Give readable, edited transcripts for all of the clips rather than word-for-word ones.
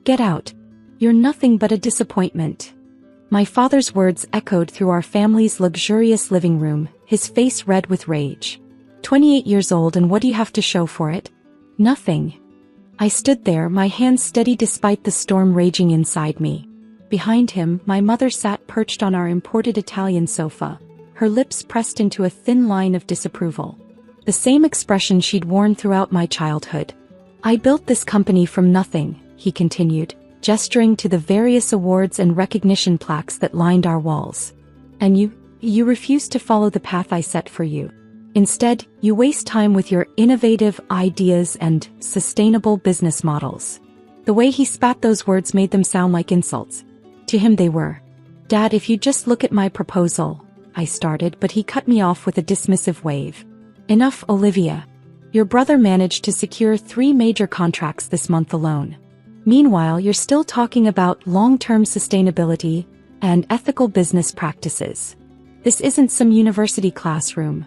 Get out. You're nothing but a disappointment." My father's words echoed through our family's luxurious living room, his face red with rage. 28 years old, and what do you have to show for it? Nothing. I stood there, my hands steady despite the storm raging inside me. Behind him, my mother sat perched on our imported Italian sofa, her lips pressed into a thin line of disapproval. The same expression she'd worn throughout my childhood. "I built this company from nothing," he continued, gesturing to the various awards and recognition plaques that lined our walls. "And you refuse to follow the path I set for you. Instead, you waste time with your innovative ideas and sustainable business models." The way he spat those words made them sound like insults. To him they were. "Dad, if you just look at my proposal," I started, but he cut me off with a dismissive wave. "Enough, Olivia. Your brother managed to secure 3 major contracts this month alone. Meanwhile, you're still talking about long-term sustainability and ethical business practices. This isn't some university classroom."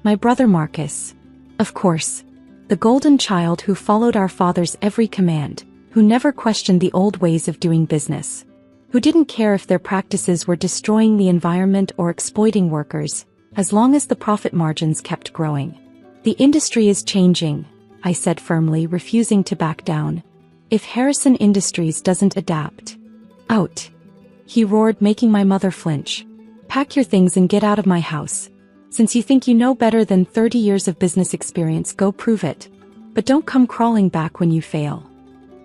My brother Marcus. Of course. The golden child who followed our father's every command, who never questioned the old ways of doing business, who didn't care if their practices were destroying the environment or exploiting workers, as long as the profit margins kept growing. "The industry is changing," I said firmly, refusing to back down. "If Harrison Industries doesn't adapt, out," he roared, making my mother flinch. "Pack your things and get out of my house. Since you think you know better than 30 years of business experience, go prove it. But don't come crawling back when you fail."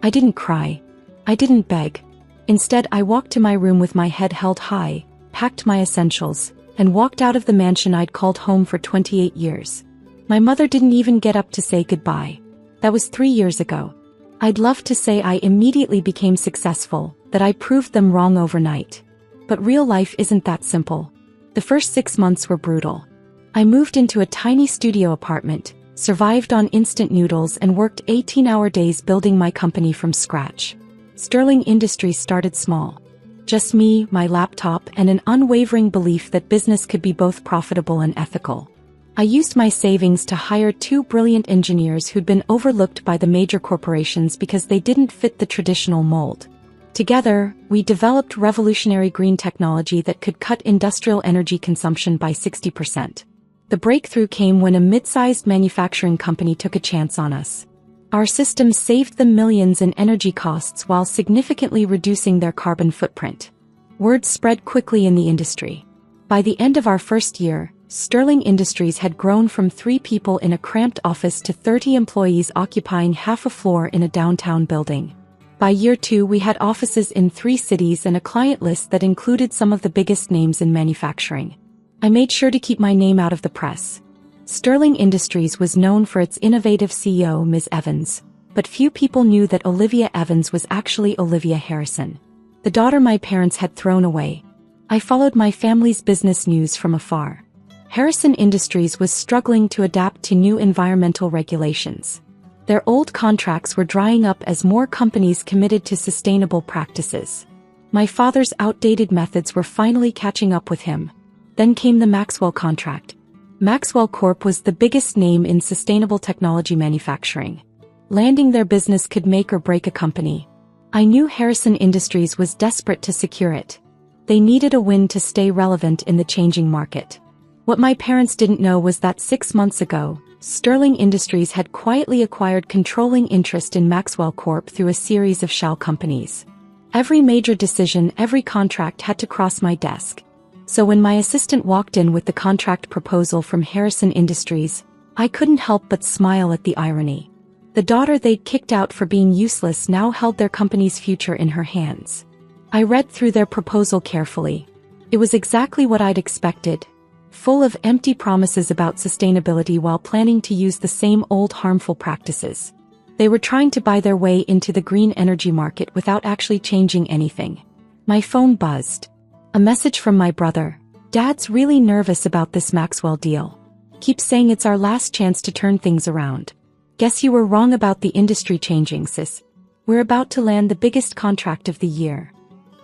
I didn't cry. I didn't beg. Instead, I walked to my room with my head held high, packed my essentials, and walked out of the mansion I'd called home for 28 years. My mother didn't even get up to say goodbye. That was 3 years ago. I'd love to say I immediately became successful, that I proved them wrong overnight. But real life isn't that simple. The first 6 months were brutal. I moved into a tiny studio apartment, survived on instant noodles, and worked 18-hour days building my company from scratch. Sterling Industries started small. Just me, my laptop, and an unwavering belief that business could be both profitable and ethical. I used my savings to hire 2 brilliant engineers who'd been overlooked by the major corporations because they didn't fit the traditional mold. Together, we developed revolutionary green technology that could cut industrial energy consumption by 60%. The breakthrough came when a mid-sized manufacturing company took a chance on us. Our system saved them millions in energy costs while significantly reducing their carbon footprint. Word spread quickly in the industry. By the end of our first year, Sterling Industries had grown from 3 people in a cramped office to 30 employees occupying half a floor in a downtown building. By year 2, we had offices in 3 cities and a client list that included some of the biggest names in manufacturing. I made sure to keep my name out of the press. Sterling Industries was known for its innovative CEO, Ms. Evans, but few people knew that Olivia Evans was actually Olivia Harrison, the daughter my parents had thrown away. I followed my family's business news from afar. Harrison Industries was struggling to adapt to new environmental regulations. Their old contracts were drying up as more companies committed to sustainable practices. My father's outdated methods were finally catching up with him. Then came the Maxwell contract. Maxwell Corp was the biggest name in sustainable technology manufacturing. Landing their business could make or break a company. I knew Harrison Industries was desperate to secure it. They needed a win to stay relevant in the changing market. What my parents didn't know was that 6 months ago, Sterling Industries had quietly acquired controlling interest in Maxwell Corp through a series of shell companies. Every major decision, every contract had to cross my desk. So when my assistant walked in with the contract proposal from Harrison Industries, I couldn't help but smile at the irony. The daughter they'd kicked out for being useless now held their company's future in her hands. I read through their proposal carefully. It was exactly what I'd expected, full of empty promises about sustainability while planning to use the same old harmful practices. They were trying to buy their way into the green energy market without actually changing anything. My phone buzzed. A message from my brother. "Dad's really nervous about this Maxwell deal. Keeps saying it's our last chance to turn things around. Guess you were wrong about the industry changing, sis. We're about to land the biggest contract of the year."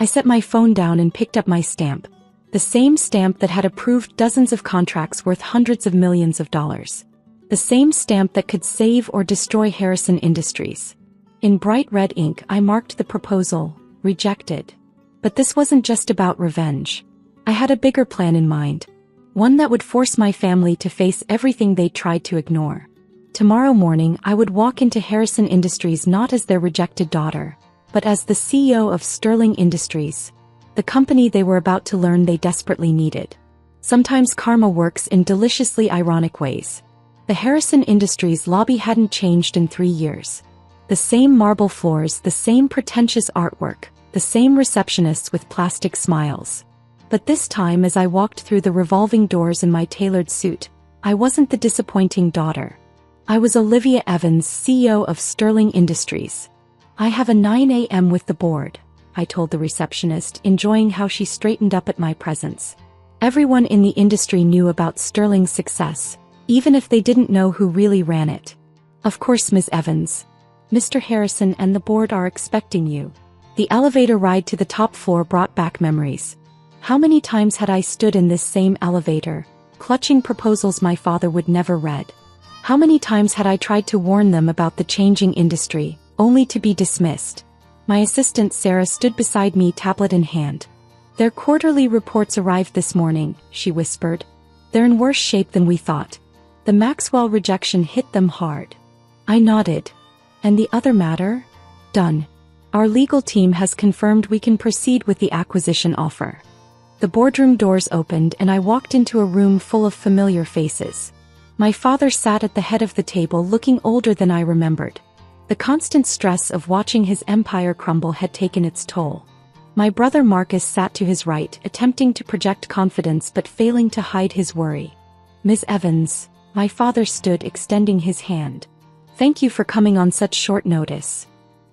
I set my phone down and picked up my stamp. The same stamp that had approved dozens of contracts worth hundreds of millions of dollars. The same stamp that could save or destroy Harrison Industries. In bright red ink I marked the proposal, rejected. But this wasn't just about revenge. I had a bigger plan in mind. One that would force my family to face everything they tried to ignore. Tomorrow morning I would walk into Harrison Industries not as their rejected daughter, but as the CEO of Sterling Industries, the company they were about to learn they desperately needed. Sometimes karma works in deliciously ironic ways. The Harrison Industries lobby hadn't changed in 3 years. The same marble floors, the same pretentious artwork, the same receptionists with plastic smiles. But this time as I walked through the revolving doors in my tailored suit, I wasn't the disappointing daughter. I was Olivia Evans, CEO of Sterling Industries. I have a 9 a.m. with the board, I told the receptionist, enjoying how she straightened up at my presence. Everyone in the industry knew about Sterling's success, even if they didn't know who really ran it. Of course, Ms. Evans. Mr. Harrison and the board are expecting you. The elevator ride to the top floor brought back memories. How many times had I stood in this same elevator, clutching proposals my father would never read? How many times had I tried to warn them about the changing industry, only to be dismissed? My assistant Sarah stood beside me, tablet in hand. Their quarterly reports arrived this morning, she whispered. They're in worse shape than we thought. The Maxwell rejection hit them hard. I nodded. And the other matter? Done. Our legal team has confirmed we can proceed with the acquisition offer. The boardroom doors opened and I walked into a room full of familiar faces. My father sat at the head of the table, looking older than I remembered. The constant stress of watching his empire crumble had taken its toll. My brother Marcus sat to his right, attempting to project confidence but failing to hide his worry. Ms. Evans, my father stood, extending his hand. Thank you for coming on such short notice.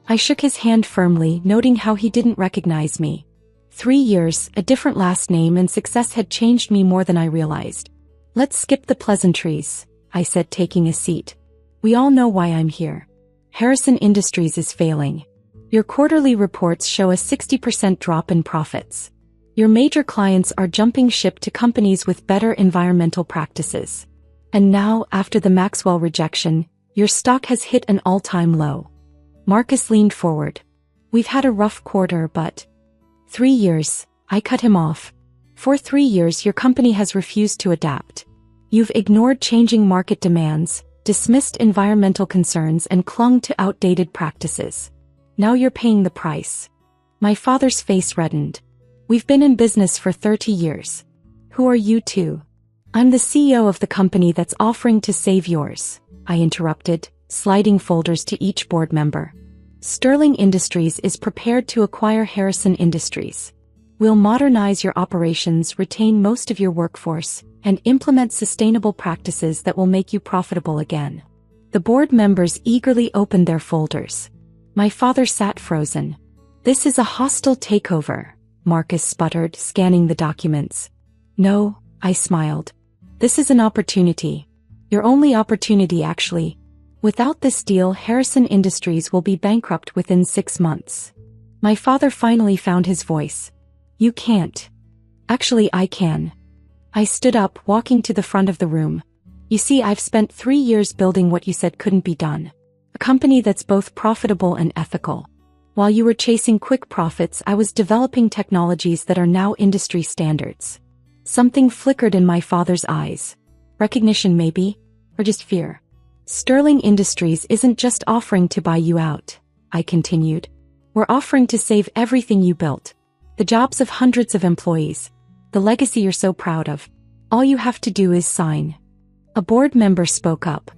I shook his hand firmly, noting how he didn't recognize me. 3 years, a different last name, and success had changed me more than I realized. Let's skip the pleasantries, I said, taking a seat. We all know why I'm here. Harrison Industries is failing. Your quarterly reports show a 60% drop in profits. Your major clients are jumping ship to companies with better environmental practices. And now, after the Maxwell rejection, your stock has hit an all-time low. Marcus leaned forward. We've had a rough quarter, but 3 years, I cut him off. For 3 years your company has refused to adapt. You've ignored changing market demands, dismissed environmental concerns, and clung to outdated practices. Now you're paying the price. My father's face reddened. We've been in business for 30 years. Who are you two? I'm the CEO of the company that's offering to save yours, I interrupted, sliding folders to each board member. Sterling Industries is prepared to acquire Harrison Industries. We'll modernize your operations, retain most of your workforce, and implement sustainable practices that will make you profitable again. The board members eagerly opened their folders. My father sat frozen. This is a hostile takeover, Marcus sputtered, scanning the documents. No, I smiled. This is an opportunity. Your only opportunity, actually. Without this deal, Harrison Industries will be bankrupt within 6 months. My father finally found his voice. You can't. Actually, I can. I stood up, walking to the front of the room. You see, I've spent 3 years building what you said couldn't be done. A company that's both profitable and ethical. While you were chasing quick profits, I was developing technologies that are now industry standards. Something flickered in my father's eyes. Recognition maybe, or just fear. Sterling Industries isn't just offering to buy you out, I continued. We're offering to save everything you built. The jobs of hundreds of employees. The legacy you're so proud of. All you have to do is sign. A board member spoke up.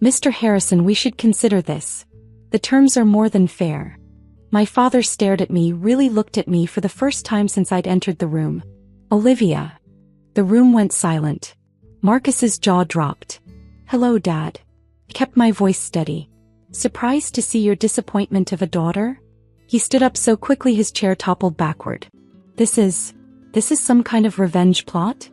Mr. Harrison, we should consider this. The terms are more than fair. My father stared at me, really looked at me for the first time since I'd entered the room. Olivia. The room went silent. Marcus's jaw dropped. Hello, Dad. I kept my voice steady. Surprised to see your disappointment of a daughter? He stood up so quickly his chair toppled backward. This is some kind of revenge plot?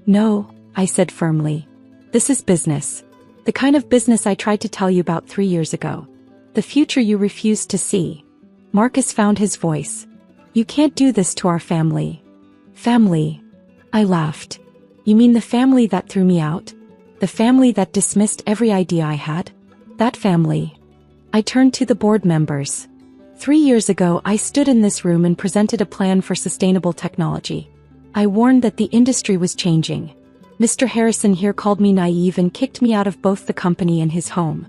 No, I said firmly. This is business. The kind of business I tried to tell you about 3 years ago. The future you refused to see. Marcus found his voice. You can't do this to our family. Family. I laughed. You mean the family that threw me out? The family that dismissed every idea I had? That family. I turned to the board members. 3 years ago, I stood in this room and presented a plan for sustainable technology. I warned that the industry was changing. Mr. Harrison here called me naive and kicked me out of both the company and his home.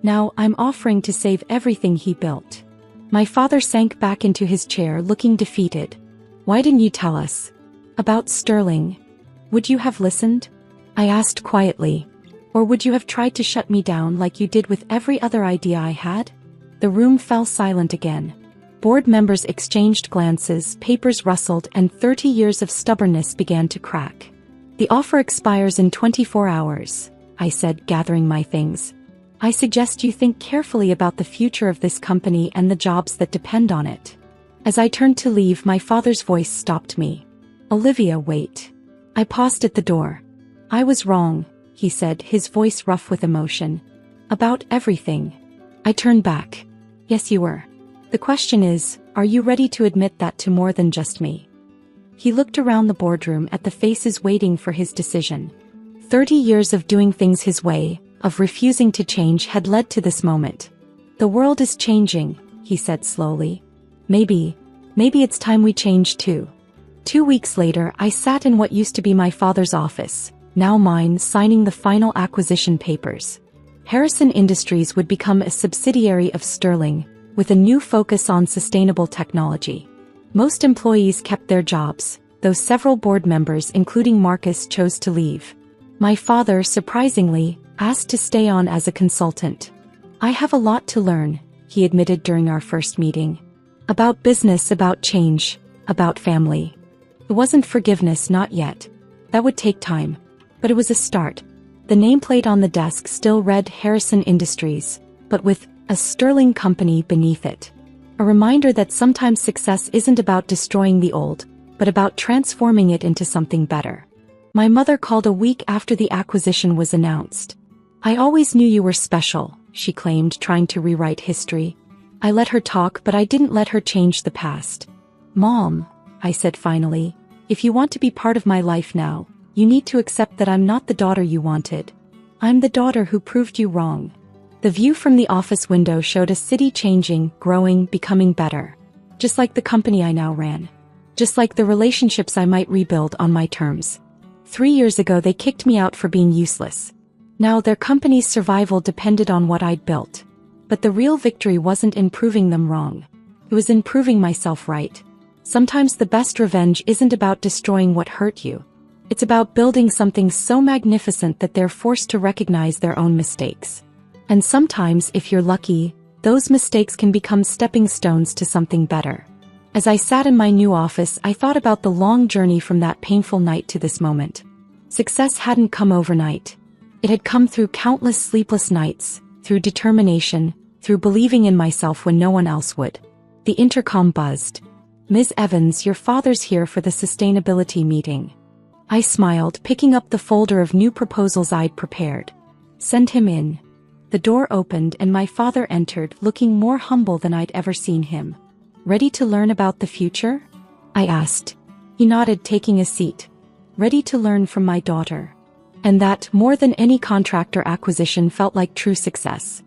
Now I'm offering to save everything he built. My father sank back into his chair, looking defeated. Why didn't you tell us about Sterling? Would you have listened? I asked quietly. Or would you have tried to shut me down like you did with every other idea I had? The room fell silent again. Board members exchanged glances, papers rustled, and 30 years of stubbornness began to crack. The offer expires in 24 hours, I said, gathering my things. I suggest you think carefully about the future of this company and the jobs that depend on it. As I turned to leave, my father's voice stopped me. Olivia, wait. I paused at the door. I was wrong, he said, his voice rough with emotion. About everything. I turned back. Yes, you were. The question is, are you ready to admit that to more than just me? He looked around the boardroom at the faces waiting for his decision. 30 years of doing things his way, of refusing to change, had led to this moment. The world is changing, he said slowly. Maybe it's time we change too. 2 weeks later, I sat in what used to be my father's office, now mine, signing the final acquisition papers. Harrison Industries would become a subsidiary of Sterling, with a new focus on sustainable technology. Most employees kept their jobs, though several board members, including Marcus, chose to leave. My father, surprisingly, asked to stay on as a consultant. I have a lot to learn, he admitted during our first meeting. About business, about change, about family. It wasn't forgiveness, not yet. That would take time. But it was a start. The nameplate on the desk still read Harrison Industries, but with a Sterling company beneath it. A reminder that sometimes success isn't about destroying the old, but about transforming it into something better. My mother called a week after the acquisition was announced. I always knew you were special, she claimed, trying to rewrite history. I let her talk, but I didn't let her change the past. Mom, I said finally, if you want to be part of my life now, you need to accept that I'm not the daughter you wanted. I'm the daughter who proved you wrong. The view from the office window showed a city changing, growing, becoming better. Just like the company I now ran. Just like the relationships I might rebuild on my terms. 3 years ago they kicked me out for being useless. Now their company's survival depended on what I'd built. But the real victory wasn't in proving them wrong. It was in proving myself right. Sometimes the best revenge isn't about destroying what hurt you. It's about building something so magnificent that they're forced to recognize their own mistakes. And sometimes, if you're lucky, those mistakes can become stepping stones to something better. As I sat in my new office, I thought about the long journey from that painful night to this moment. Success hadn't come overnight. It had come through countless sleepless nights, through determination, through believing in myself when no one else would. The intercom buzzed. Ms. Evans, your father's here for the sustainability meeting. I smiled, picking up the folder of new proposals I'd prepared. Send him in. The door opened and my father entered, looking more humble than I'd ever seen him. Ready to learn about the future? I asked. He nodded, taking a seat. Ready to learn from my daughter. And that, more than any contractor acquisition, felt like true success.